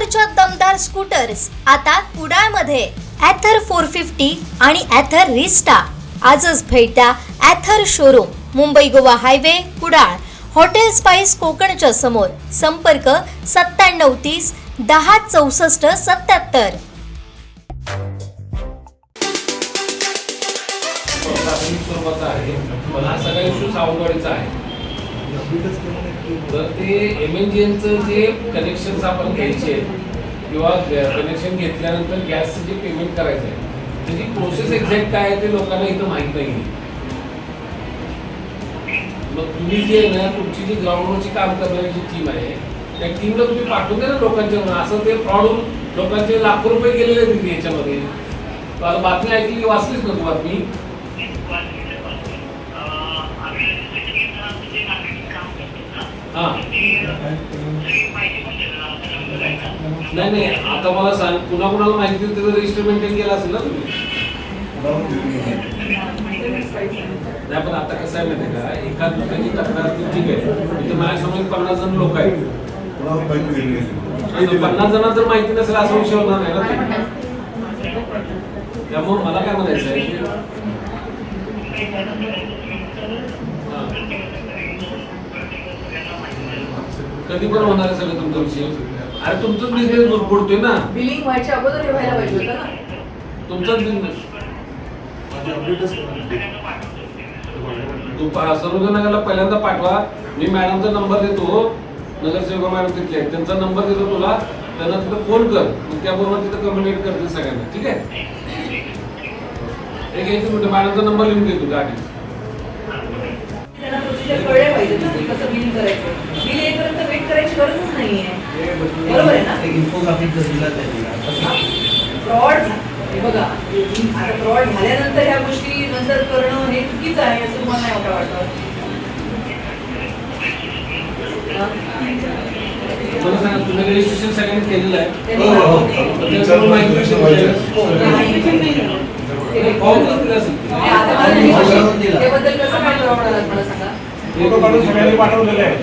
ॲथरच्या दमदार स्कूटर्स आता कुडाळमध्ये ॲथर 450 आणि ॲथर रिस्टा. आजच भेट द्या Ather showroom, Mumbai Goa highway, Kudal, hotel spice कोकणच्या समोर. संपर्क 9730 10 64 77. प्राथमिक स्वरूपाचा आहे, पण हा सगळा इश्यू सावंतवाडीचा आहे. तर ते MNGLचं जे कनेक्शन्स आपण घ्यायचे किंवा कनेक्शन घेतल्यानंतर गॅसचं जे पेमेंट करायचं आहे त्याची प्रोसेस एक्झॅक्ट काय आहे ते लोकांना इथं माहीत नाही. मग तुम्ही जे ना तुमची जी ग्राउंडवरची काम करणारी जी टीम आहे त्या टीमला तुम्ही पाठवून द्या ना लोकांच्या. असं ते फ्रॉड होऊन लोकांचे लाखो रुपये गेलेले तिथे याच्यामध्ये. आता बातमी ऐकली, वाचलीच ना तू बातमी? नाही नाही, आता मला सांग, कुणा कुणाला माहिती त्याचं रजिस्टर मेंटेन केलं असेल ना तुम्ही? नाही, पण आता कसं आहे माहिती का, एका दुसऱ्याची तक्रार ठीक आहे, इथे माझ्यासमोर 50 जण लोक आहेत. 50 जणांना जर माहिती नसेल असा विषय होणार नाही ना. त्यामुळे मला काय म्हणायचं आहे, कधी पण होणार आहे सगळं तुमचा विषय. अरे तुमचाच बिझनेस बुडतोय ना. बिलिंग व्हायच्या अगोदर हे व्हायला पाहिजे होतं ना. तुमचाच बिझनेस. सर्वजणांना पहिल्यांदा पाठवा. मी मॅडमचा नंबर देतो, नगरसेवक मॅडम तिथले आहेत, त्यांचा नंबर देतो तुला. त्यांना तिथं फोन कर, मग त्याबरोबर तिथं कम्युनिकेट करते सगळ्यांना. ठीक आहे? एक मिनिट, मॅडमचा नंबर लिहून देतो गाडी. त्यांना प्रोसिजर कळले पाहिजे ना, कसं बिलिंग करायचं. बिल येईपर्यंत वेट करायची गरजच नाहीये. बरोबर आहे ना? फ्रॉड, हे बघा, आता फ्रॉड झाल्यानंतर ह्या गोष्टी नंतर करणं हे चुकीचं आहे असं तुम्हाला नाही का वाटतं? मला सांगा, तुम्ही रजिस्ट्रेशन सगळ्यांनी केलेलं आहे? त्याबद्दल कसं काय मला सांगा. सगळ्यांनी पाठवलेलं आहे.